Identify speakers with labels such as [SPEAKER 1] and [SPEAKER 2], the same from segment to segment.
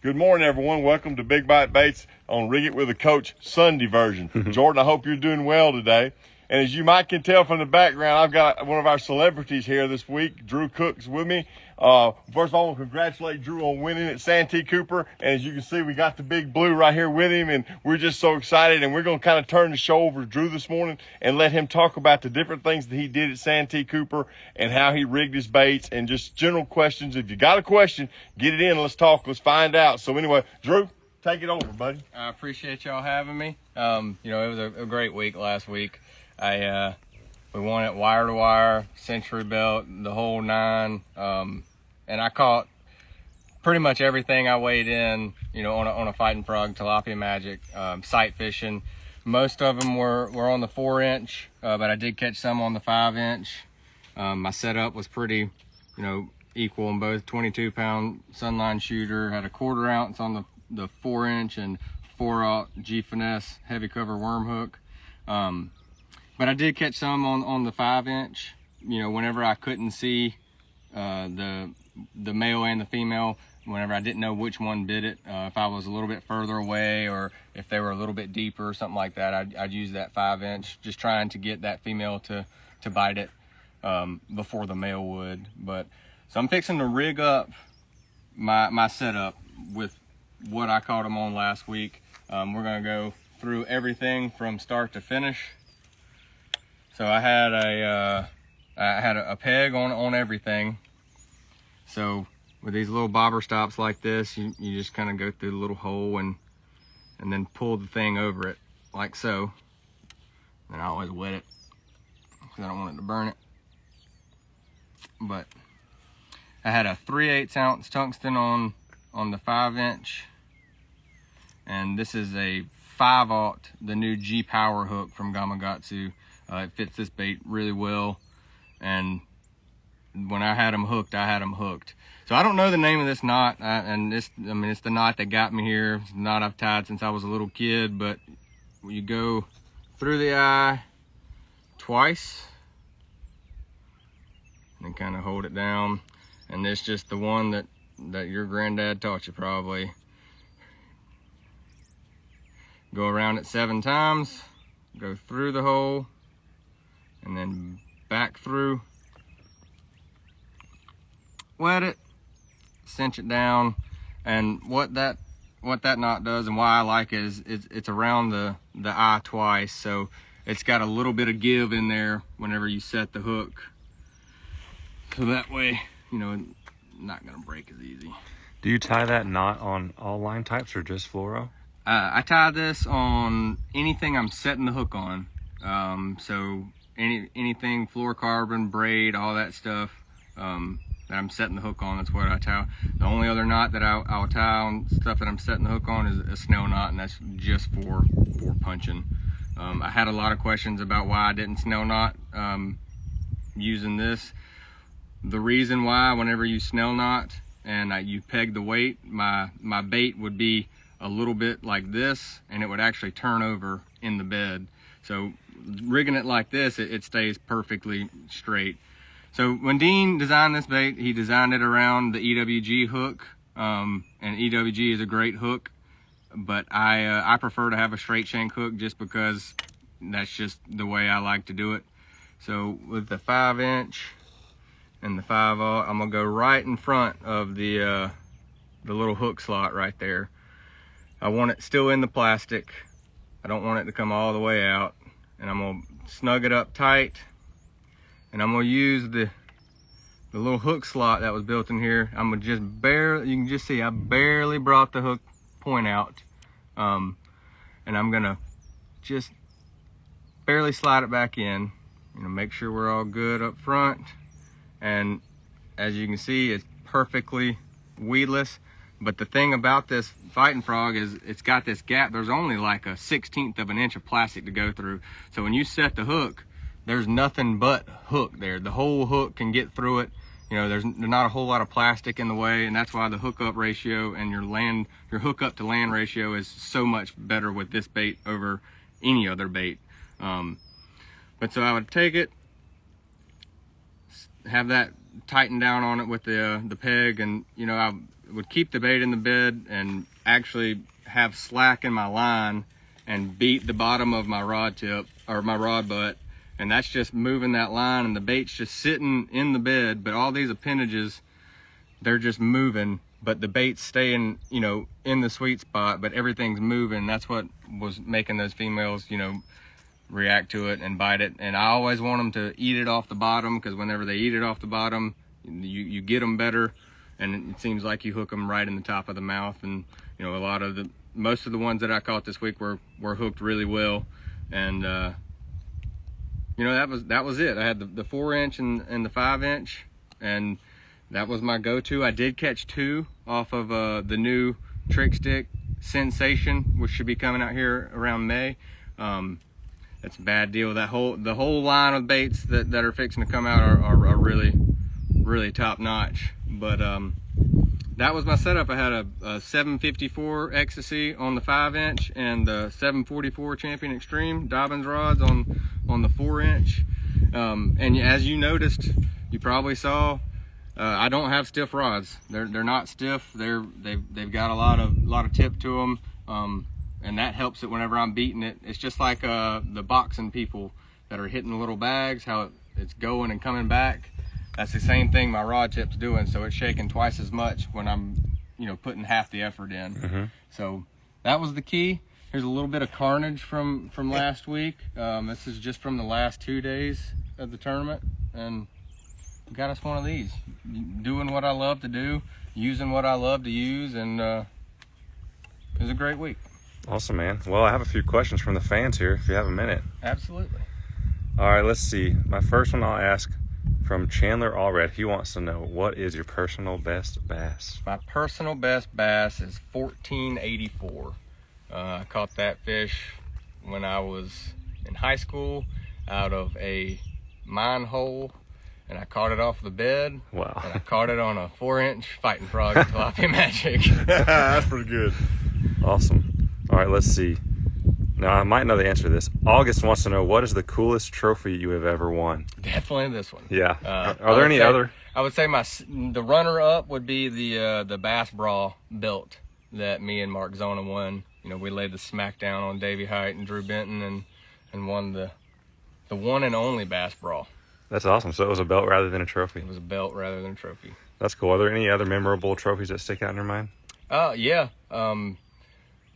[SPEAKER 1] Good morning, everyone. Welcome to Big Bite Baits on Rig It With a Coach Sunday version. Jordan, I hope you're doing well today. And as you might can tell from the background, I've got one of our celebrities here this week. Drew Cook's with me. First of all, I want to congratulate Drew on winning at Santee Cooper. And as you can see, we got the big blue right here with him, and we're just so excited. And we're going to kind of turn the show over to Drew this morning and let him talk about the different things that he did at Santee Cooper and how he rigged his baits and just general questions. If you got a question, get it in. Let's talk. Let's find out. So anyway, Drew, take it over, buddy.
[SPEAKER 2] I appreciate y'all having me. It was a great week last week. We won it wire to wire, century belt, the whole nine. And I caught pretty much everything I weighed in, on a fighting frog, tilapia magic, sight fishing. Most of them were on the 4-inch, but I did catch some on the 5-inch. My setup was pretty, equal in both. 22-pound sunline shooter, had a 1/4 ounce on the 4-inch and 4/0 G finesse heavy cover worm hook. But I did catch some on the 5-inch, whenever I couldn't see the male and the female, whenever I didn't know which one bit it. If I was a little bit further away or if they were a little bit deeper or something like that, I'd use that 5-inch, just trying to get that female to bite it before the male would. So I'm fixing to rig up my setup with what I caught them on last week. We're gonna go through everything from start to finish. So I had a peg on everything. So with these little bobber stops like this, you just kind of go through the little hole and then pull the thing over it like so. And I always wet it because I don't want it to burn it. But I had a 3/8 ounce tungsten on the 5-inch, and this is a 5/0, the new G Power hook from Gamakatsu. It fits this bait really well, and when I had them hooked, I had them hooked. So I don't know the name of this knot, it's the knot that got me here. It's the knot I've tied since I was a little kid, but you go through the eye twice and then kind of hold it down. And it's just the one that your granddad taught you probably. Go around it 7 times, go through the hole, and then back through, wet it, cinch it down. And what that knot does and why I like it is it's around the eye twice, so it's got a little bit of give in there whenever you set the hook, so that way not gonna break as easy.
[SPEAKER 3] Do you tie that knot on all line types or just fluoro?
[SPEAKER 2] I tie this on anything I'm setting the hook on. So anything fluorocarbon, braid, all that stuff that I'm setting the hook on, that's what I tie. The only other knot that I'll tie on stuff that I'm setting the hook on is a snell knot, and that's just for punching. I had a lot of questions about why I didn't snell knot using this. The reason why, whenever you snell knot and you peg the weight, my bait would be a little bit like this, and it would actually turn over in the bed. So rigging it like this, it stays perfectly straight. So when Dean designed this bait, he designed it around the EWG hook, and EWG is a great hook, but I prefer to have a straight shank hook just because that's just the way I like to do it. So with the 5-inch and the 5/0, I'm gonna go right in front of the little hook slot right there. I want it still in the plastic. I don't want it to come all the way out. And I'm gonna snug it up tight. And I'm gonna use the little hook slot that was built in here. I'm gonna just barely, you can just see I barely brought the hook point out. And I'm gonna just barely slide it back in. Make sure we're all good up front. And as you can see, it's perfectly weedless. But the thing about this fighting frog is it's got this gap. There's only like a 1/16 of an inch of plastic to go through. So when you set the hook, there's nothing but hook there. The whole hook can get through it. There's not a whole lot of plastic in the way, and that's why the hookup ratio and your hookup to land ratio is so much better with this bait over any other bait. But so I would take it, have that tighten down on it with the peg, and would keep the bait in the bed and actually have slack in my line and beat the bottom of my rod tip or my rod butt, and that's just moving that line, and the bait's just sitting in the bed, but all these appendages, they're just moving, but the bait's staying, you know, in the sweet spot, but everything's moving. That's what was making those females, you know, react to it and bite it. And I always want them to eat it off the bottom, because whenever they eat it off the bottom, you get them better, and it seems like you hook them right in the top of the mouth. And you know, most of the ones that I caught this week were hooked really well. And you know, that was it. I had the 4-inch and the 5-inch, and that was my go-to. I did catch 2 off of the new Trick Stick Sensation, which should be coming out here around May. That's a bad deal. The whole line of baits that are fixing to come out are really top notch. But that was my setup. I had a 754 Ecstasy on the 5-inch and the 744 Champion Extreme Dobbins rods on the 4-inch. And as you noticed, you probably saw, I don't have stiff rods. They're not stiff. They've got a lot of tip to them. And that helps it whenever I'm beating it. It's just like the boxing people that are hitting the little bags, how it's going and coming back. That's the same thing my rod tip's doing, so it's shaking twice as much when I'm, you know, putting half the effort in. So that was the key. Here's a little bit of carnage from last week. This is just from the last 2 days of the tournament, and got us one of these. Doing what I love to do, using what I love to use, and it was a great week.
[SPEAKER 3] Awesome, man. Well, I have a few questions from the fans here, if you have a minute.
[SPEAKER 2] Absolutely.
[SPEAKER 3] All right, let's see. My first one I'll ask from Chandler Allred. He wants to know, what is your personal best bass?
[SPEAKER 2] My personal best bass is 1484. I caught that fish when I was in high school out of a mine hole, and I caught it off the bed.
[SPEAKER 3] Wow.
[SPEAKER 2] And I caught it on a 4-inch fighting frog tilapia magic.
[SPEAKER 1] That's pretty good.
[SPEAKER 3] Awesome. All right, let's see. Now, I might know the answer to this. August wants to know, what is the coolest trophy you have ever won?
[SPEAKER 2] Definitely this one.
[SPEAKER 3] Yeah. Are there any other?
[SPEAKER 2] I would say the runner-up would be the Bass Brawl belt that me and Mark Zona won. You know, we laid the smackdown on Davey Height and Drew Benton and won the one and only Bass Brawl.
[SPEAKER 3] That's awesome. So it was a belt rather than a trophy.
[SPEAKER 2] It was a belt rather than a trophy.
[SPEAKER 3] That's cool. Are there any other memorable trophies that stick out in your mind?
[SPEAKER 2] Yeah.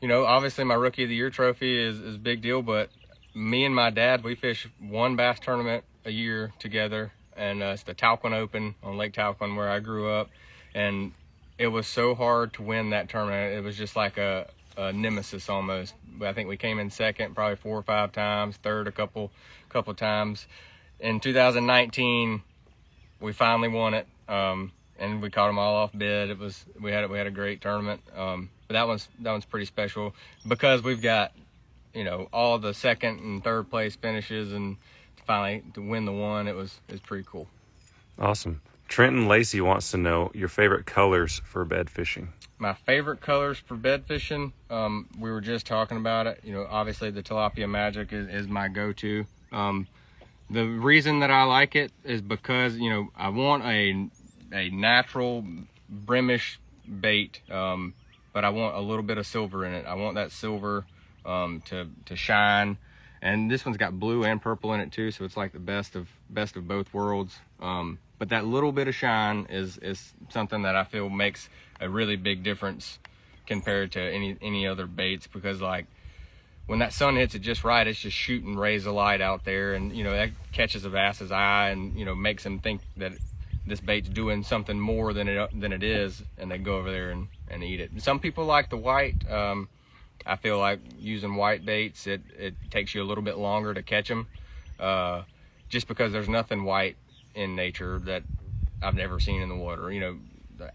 [SPEAKER 2] You know, obviously my Rookie of the Year trophy is a big deal, but me and my dad, we fish one bass tournament a year together, and it's the Talquin Open on Lake Talquin where I grew up, and it was so hard to win that tournament. It was just like a nemesis almost. I think we came in second probably 4 or 5 times, third a couple times. In 2019, we finally won it, and we caught them all off bid. We had a great tournament. But that one's pretty special because we've got, you know, all the second and third place finishes, and finally to win the one, it was pretty cool.
[SPEAKER 3] Awesome. Trenton Lacey wants to know your favorite colors for bed fishing.
[SPEAKER 2] My favorite colors for bed fishing, we were just talking about it. You know, obviously the tilapia magic is my go-to. The reason that I like it is because, you know, I want a natural brimish bait, but I want a little bit of silver in it. I want that silver to shine, and this one's got blue and purple in it too, so it's like the best of both worlds. But that little bit of shine is something that I feel makes a really big difference compared to any other baits, because like when that sun hits it just right, it's just shooting rays of light out there, and you know that catches a bass's eye, and you know makes them think that this bait's doing something more than it is, and they go over there and eat it. And some people like the white. I feel like using white baits, it takes you a little bit longer to catch them, just because there's nothing white in nature that I've never seen in the water. You know,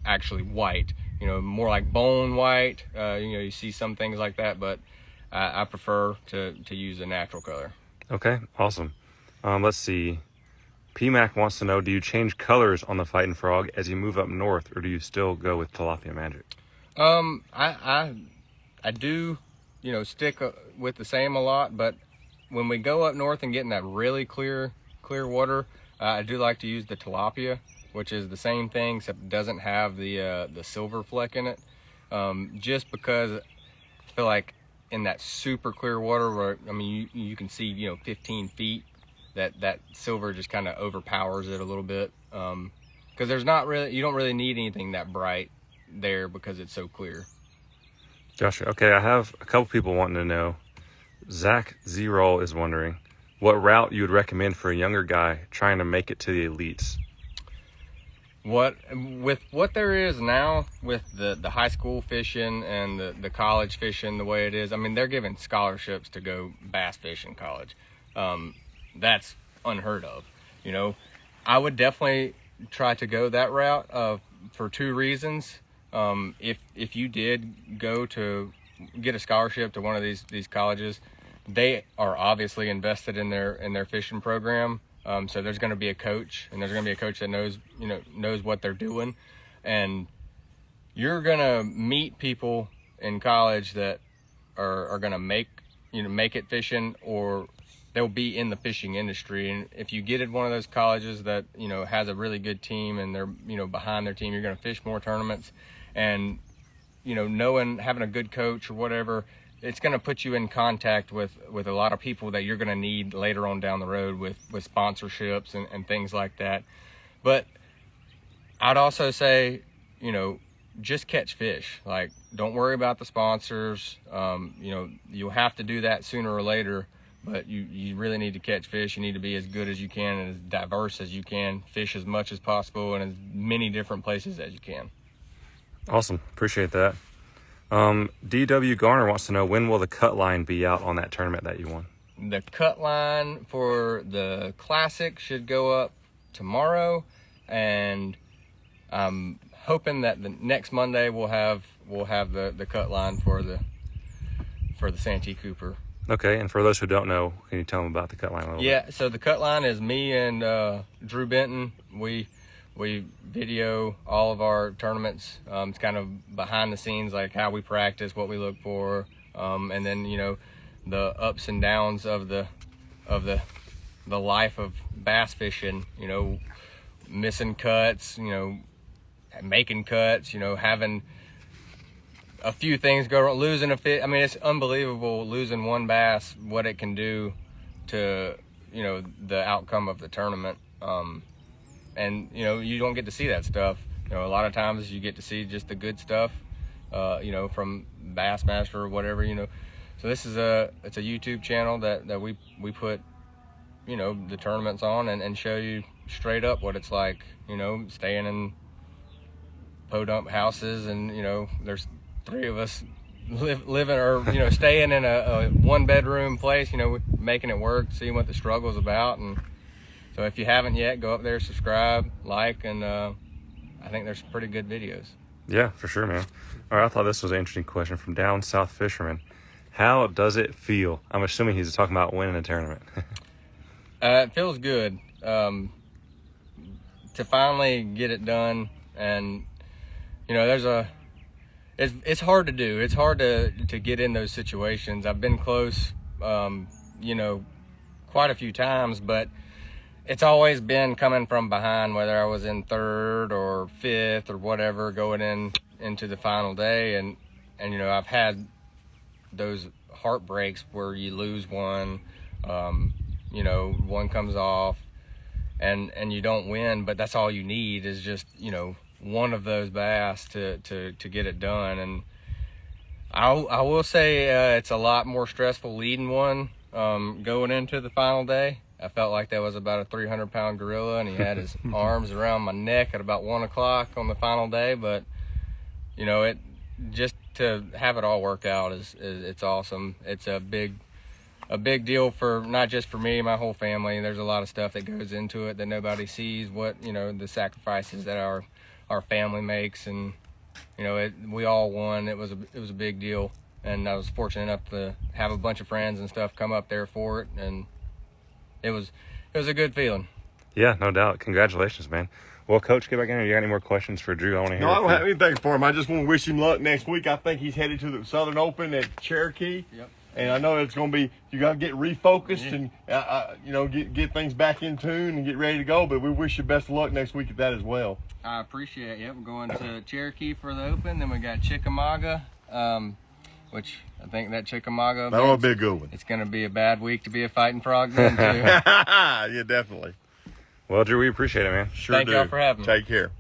[SPEAKER 2] actually white. You know, more like bone white. You know, you see some things like that, but I prefer to use a natural color. Okay,
[SPEAKER 3] awesome. Let's see. PMAC wants to know, do you change colors on the Fighting Frog as you move up north, or do you still go with tilapia magic?
[SPEAKER 2] I do, you know, stick with the same a lot, but when we go up north and get in that really clear water, I do like to use the tilapia. which is the same thing except it doesn't have the silver fleck in it. Just because I feel like in that super clear water where, I mean, you can see, 15 feet, that silver just kind of overpowers it a little bit. Because you don't really need anything that bright there because it's so clear.
[SPEAKER 3] Gotcha. Okay, I have a couple people wanting to know. Zach Z-Roll is wondering what route you would recommend for a younger guy trying to make it to the elites.
[SPEAKER 2] With what there is now with the high school fishing and the college fishing the way it is, I mean, they're giving scholarships to go bass fish in college. That's unheard of. I would definitely try to go that route for two reasons. If you did go to get a scholarship to one of these colleges, they are obviously invested in their fishing program. So there's going to be a coach, and there's going to be a coach that knows what they're doing, and you're going to meet people in college that are going to make it fishing, or they'll be in the fishing industry. And if you get at one of those colleges that has a really good team and they're behind their team, you're going to fish more tournaments, and having a good coach or whatever, it's going to put you in contact with a lot of people that you're going to need later on down the road with sponsorships and things like that. But I'd also say, just catch fish. Like, don't worry about the sponsors. You'll have to do that sooner or later, but you really need to catch fish. You need to be as good as you can and as diverse as you can, fish as much as possible in as many different places as you can.
[SPEAKER 3] Awesome. Appreciate that. DW Garner wants to know, when will the cut line be out on that tournament that you won?
[SPEAKER 2] The cut line for the Classic should go up tomorrow, and I'm hoping that the next Monday we'll have the cut line for the Santee Cooper.
[SPEAKER 3] Okay, and for those who don't know, can you tell them about the cut line a little bit?
[SPEAKER 2] Yeah, so the cut line is me and Drew Benton. We video all of our tournaments. It's kind of behind the scenes, like how we practice, what we look for, and then the ups and downs of the life of bass fishing. Missing cuts, making cuts, having a few things go wrong, losing a fish. I mean, it's unbelievable losing one bass, what it can do to the outcome of the tournament. And you don't get to see that stuff. A lot of times you get to see just the good stuff, from Bassmaster or whatever. So this is it's a YouTube channel that we put the tournaments on and show you straight up what it's like. Staying in podunk houses, and there's three of us living or staying in a 1-bedroom place. Making it work, seeing what the struggle's about. And so if you haven't yet, go up there, subscribe, like, and I think there's pretty good videos.
[SPEAKER 3] Yeah, for sure, man. All right, I thought this was an interesting question from Down South Fisherman. How does it feel? I'm assuming he's talking about winning a tournament.
[SPEAKER 2] It feels good to finally get it done, and it's hard to do. It's hard to get in those situations. I've been close, quite a few times, but it's always been coming from behind, whether I was in third or fifth or whatever, going into the final day. And I've had those heartbreaks where you lose one, one comes off and you don't win, but that's all you need is just, one of those bass to get it done. And I will say it's a lot more stressful leading one going into the final day. I felt like that was about a 300-pound gorilla, and he had his arms around my neck at about 1 o'clock on the final day. But it just to have it all work out it's awesome. It's a big deal for not just for me, my whole family. There's a lot of stuff that goes into it that nobody sees. What the sacrifices that our family makes, and we all won. It was a big deal, and I was fortunate enough to have a bunch of friends and stuff come up there for it, and it was a good feeling. Yeah,
[SPEAKER 3] no doubt. Congratulations, man. Well, Coach, get back in here. You got any more questions for Drew? I want to hear.
[SPEAKER 1] No, I don't have anything for him. I just want to wish him luck next week. I think he's headed to the Southern Open at Cherokee.
[SPEAKER 2] Yep.
[SPEAKER 1] And I know it's going to be, you got to get refocused and, you know, get things back in tune and get ready to go. But we wish you best of luck next week at that as well.
[SPEAKER 2] I appreciate it. Yep, we're going to Cherokee for the Open. Then we got Chickamauga, which I think that Chickamauga,
[SPEAKER 1] That'll be a good one.
[SPEAKER 2] it's going to be a bad week to be a fighting frog then, too.
[SPEAKER 1] Yeah, definitely.
[SPEAKER 3] Well, Drew, we appreciate it, man.
[SPEAKER 1] Sure
[SPEAKER 2] Thank
[SPEAKER 1] do.
[SPEAKER 2] y'all for having me.
[SPEAKER 1] Take care.